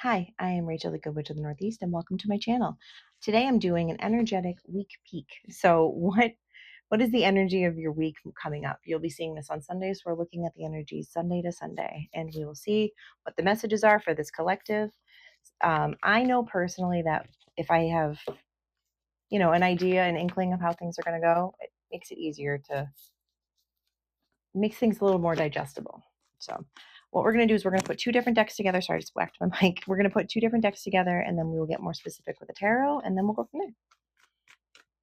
Hi, I am Rachel, the Good Witch of the Northeast, and welcome to my channel. Today I'm doing an energetic week peek. So, what is the energy of your week coming up? You'll be seeing this on Sundays. We're looking at the energies Sunday to Sunday, and we will see what the messages are for this collective. I know personally that if I have, an idea, an inkling of how things are going to go, it makes it easier to makes things a little more digestible. So what we're going to do is we're going to put two different decks together. Sorry, I just whacked my mic. We're going to put two different decks together, and then we will get more specific with the tarot, and then we'll go from there.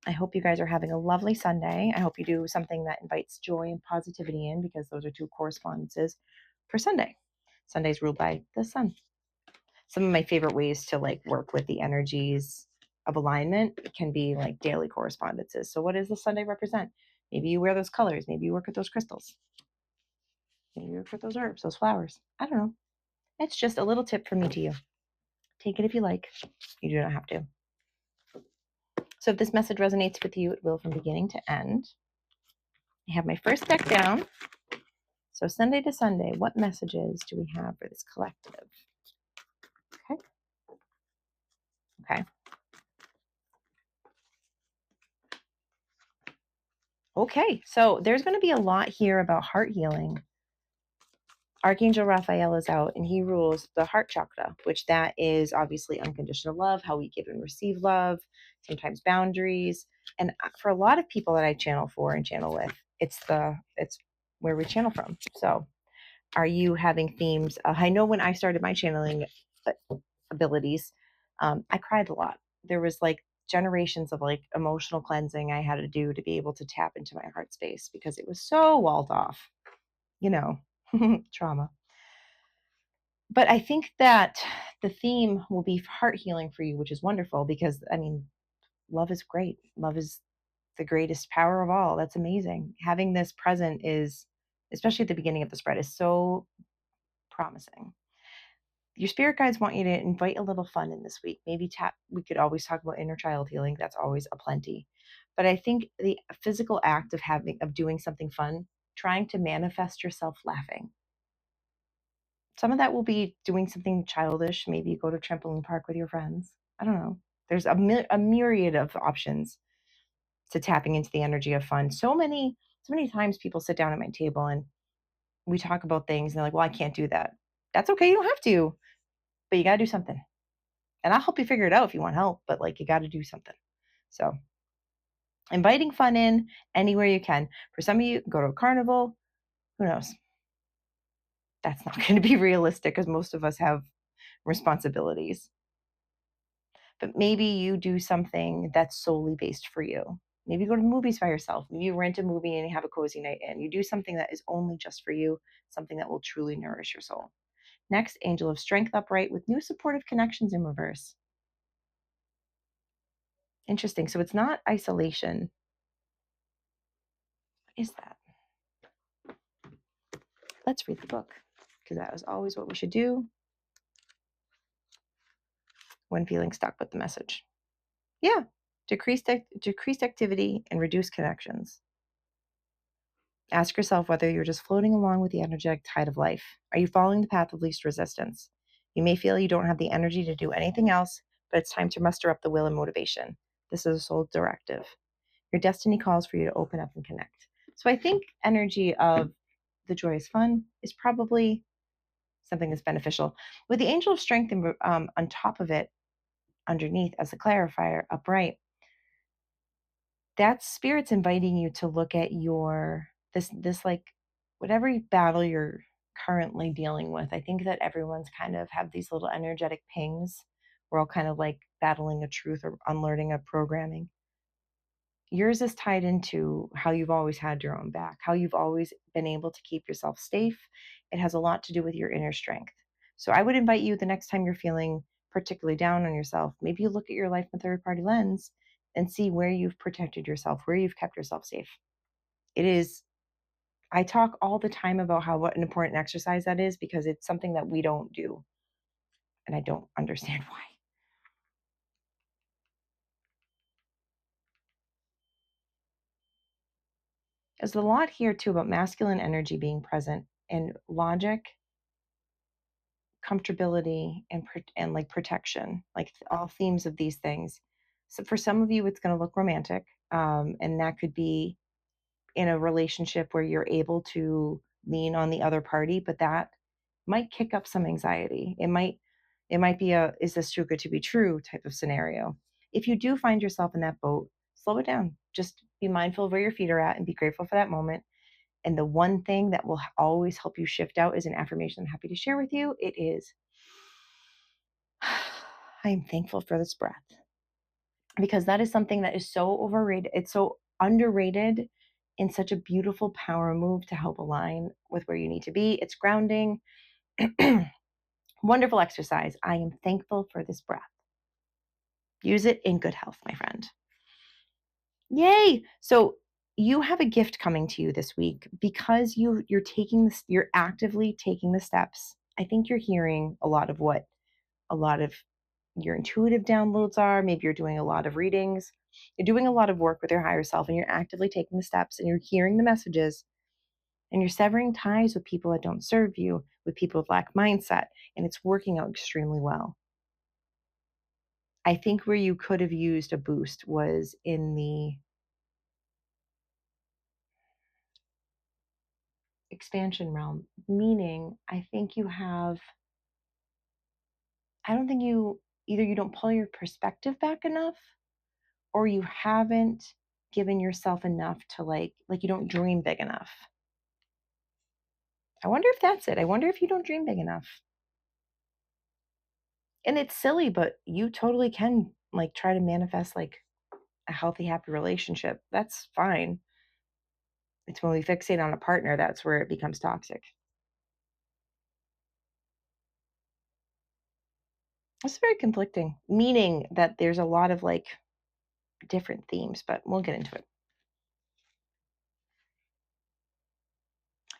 I hope you guys are having a lovely Sunday. I hope you do something that invites joy and positivity in, because those are two correspondences for Sunday. Sunday is ruled by the sun. Some of my favorite ways to work with the energies of alignment can be like daily correspondences. So what does the Sunday represent? Maybe you wear those colors. Maybe you work with those crystals. Maybe you work with those herbs, those flowers. I don't know. It's just a little tip from me to you. Take it if you like. You do not have to. So if this message resonates with you, it will from beginning to end. I have my first deck down. So Sunday to Sunday, what messages do we have for this collective? Okay. Okay. Okay. So there's going to be a lot here about heart healing. Archangel Raphael is out, and he rules the heart chakra, which that is obviously unconditional love, how we give and receive love, sometimes boundaries. And for a lot of people that I channel for and channel with, it's where we channel from. So are you having themes? I know when I started my channeling abilities, I cried a lot. There was generations of emotional cleansing I had to do to be able to tap into my heart space, because it was so walled off, you know, trauma. But I think that the theme will be heart healing for you, which is wonderful, because love is great. Love is the greatest power of all. That's amazing. Having this present is, especially at the beginning of the spread, is so promising. Your spirit guides want you to invite a little fun in this week. Maybe we could always talk about inner child healing. That's always a plenty. But I think the physical act of doing something fun, trying to manifest yourself laughing. Some of that will be doing something childish. Maybe you go to trampoline park with your friends. I don't know. There's a myriad of options to tapping into the energy of fun. So many times people sit down at my table and we talk about things and they're like, well, I can't do that. That's okay. You don't have to, but you got to do something. And I'll help you figure it out if you want help, but you got to do something. So inviting fun in anywhere you can. For some of you, go to a carnival. Who knows? That's not going to be realistic, because most of us have responsibilities. But maybe you do something that's solely based for you. Maybe you go to the movies by yourself. Maybe you rent a movie and you have a cozy night in. You do something that is only just for you, something that will truly nourish your soul. Next, Angel of Strength upright with new supportive connections in reverse. Interesting. So it's not isolation. What is that? Let's read the book, because that is always what we should do when feeling stuck with the message. Yeah, decreased activity and reduced connections. Ask yourself whether you're just floating along with the energetic tide of life. Are you following the path of least resistance? You may feel you don't have the energy to do anything else, but it's time to muster up the will and motivation. This is a soul directive. Your destiny calls for you to open up and connect. So I think energy of the joyous fun is probably something that's beneficial. With the angel of strength on top of it, underneath as a clarifier, upright, that spirit's inviting you to look at your this whatever battle you're currently dealing with. I think that everyone's kind of have these little energetic pings. We're all kind of battling a truth or unlearning a programming. Yours is tied into how you've always had your own back, how you've always been able to keep yourself safe. It has a lot to do with your inner strength. So I would invite you, the next time you're feeling particularly down on yourself, maybe you look at your life from a third party lens and see where you've protected yourself, where you've kept yourself safe. It is, I talk all the time about what an important exercise that is, because it's something that we don't do. And I don't understand why. There's a lot here too about masculine energy being present and logic comfortability, and like protection, like all themes of these things. So for some of you, it's going to look romantic, and that could be in a relationship where you're able to lean on the other party, but that might kick up some anxiety. It might be a is this too good to be true type of scenario. If you do find yourself in that boat, slow it down. Just be mindful of where your feet are at and be grateful for that moment. And the one thing that will always help you shift out is an affirmation I'm happy to share with you. It is I am thankful for this breath, because that is something that is so overrated. It's so underrated in such a beautiful power move to help align with where you need to be. It's grounding. Wonderful exercise. I am thankful for this breath. Use it in good health, my friend. Yay! So you have a gift coming to you this week because you're actively taking the steps. I think you're hearing a lot of what a lot of your intuitive downloads are. Maybe you're doing a lot of readings. You're doing a lot of work with your higher self, and you're actively taking the steps, and you're hearing the messages, and you're severing ties with people that don't serve you, with people with lack mindset, and it's working out extremely well. I think where you could have used a boost was in the expansion realm, meaning I don't think either you don't pull your perspective back enough, or you haven't given yourself enough to like you don't dream big enough. I wonder if that's it. I wonder if you don't dream big enough. And it's silly, but you totally can like try to manifest like a healthy, happy relationship. That's fine. It's when we fixate on a partner that's where it becomes toxic. It's very conflicting, meaning that there's a lot of like different themes, but we'll get into it.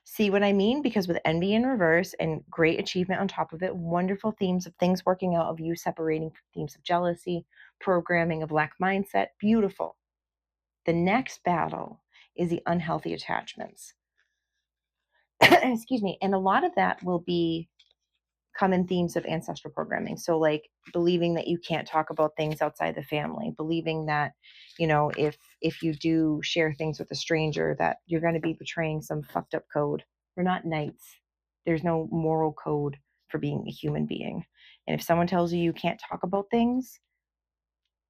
See what I mean? Because with envy in reverse and great achievement on top of it, wonderful themes of things working out, of you separating from themes of jealousy, programming of lack mindset, beautiful. The next battle is the unhealthy attachments. Excuse me. And a lot of that will be common themes of ancestral programming. So like believing that you can't talk about things outside the family, believing that, if you do share things with a stranger, that you're going to be betraying some fucked up code. We're not knights. There's no moral code for being a human being. And if someone tells you you can't talk about things,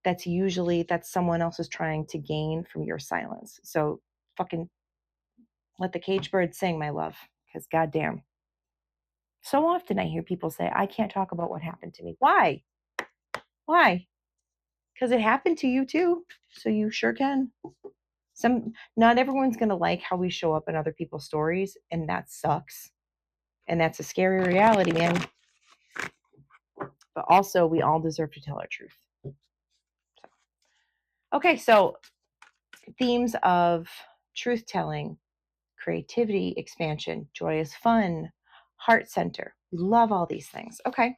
that's someone else is trying to gain from your silence. So fucking let the cage bird sing, my love, because goddamn. So often I hear people say, I can't talk about what happened to me. Why? Why? Because it happened to you too. So you sure can. Not everyone's going to like how we show up in other people's stories, and that sucks. And that's a scary reality, man. But also, we all deserve to tell our truth. Okay, so themes of truth telling, creativity, expansion, joyous fun, heart center. We love all these things. Okay.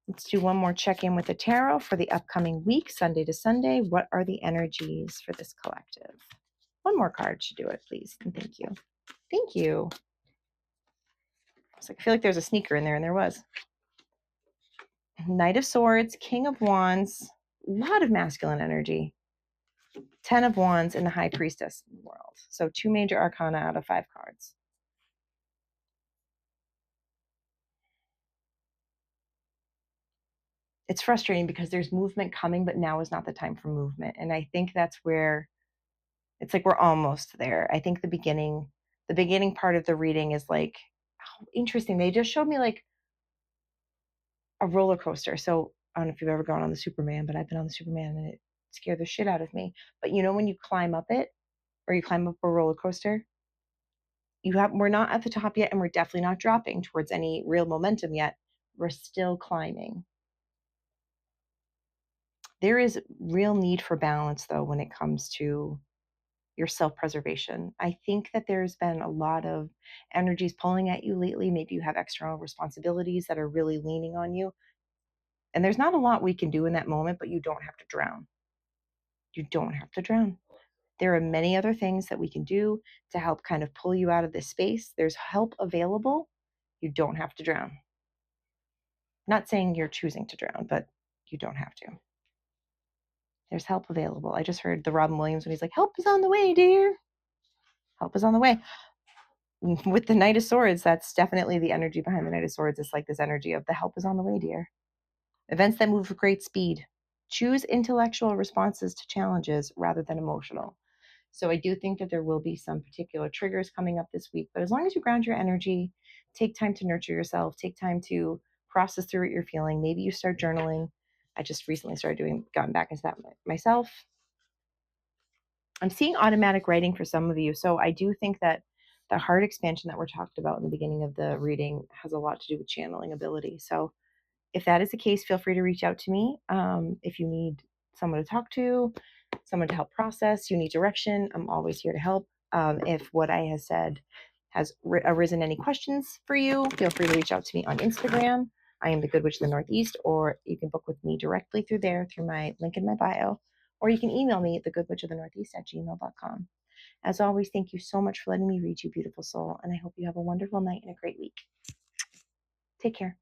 Let's do one more check in with the tarot for the upcoming week, Sunday to Sunday. What are the energies for this collective? One more card should do it, please. And thank you. Thank you. I feel like there's a sneaker in there, and there was. Knight of Swords, King of Wands, a lot of masculine energy. 10 of Wands, and the High Priestess in the world. So 2 major arcana out of 5 cards. It's frustrating because there's movement coming, but now is not the time for movement. And I think that's where it's like we're almost there. I think the beginning part of the reading is like, oh, interesting. They just showed me like a roller coaster. So I don't know if you've ever gone on the Superman, but I've been on the Superman and it scared the shit out of me. But when you climb up it, or you climb up a roller coaster, we're not at the top yet, and we're definitely not dropping towards any real momentum yet. We're still climbing. There is real need for balance though when it comes to your self-preservation. I think that there's been a lot of energies pulling at you lately. Maybe you have external responsibilities that are really leaning on you. And there's not a lot we can do in that moment, but you don't have to drown. You don't have to drown. There are many other things that we can do to help kind of pull you out of this space. There's help available. You don't have to drown. Not saying you're choosing to drown, but you don't have to. There's help available. I just heard the Robin Williams when he's like, help is on the way, dear. Help is on the way. With the Knight of Swords, that's definitely the energy behind the Knight of Swords. It's like this energy of the help is on the way, dear. Events that move with great speed. Choose intellectual responses to challenges rather than emotional. So I do think that there will be some particular triggers coming up this week, but as long as you ground your energy, take time to nurture yourself, take time to process through what you're feeling. Maybe you start journaling. I just recently gotten back into that myself. I'm seeing automatic writing for some of you. So I do think that the heart expansion that we're talked about in the beginning of the reading has a lot to do with channeling ability. So if that is the case, feel free to reach out to me. If you need someone to talk to, someone to help process, you need direction, I'm always here to help. If what I have said has arisen any questions for you, feel free to reach out to me on Instagram. I am the Good Witch of the Northeast, or you can book with me directly through my link in my bio, or you can email me at thegoodwitchofthenortheast@gmail.com. As always, thank you so much for letting me read you, beautiful soul, and I hope you have a wonderful night and a great week. Take care.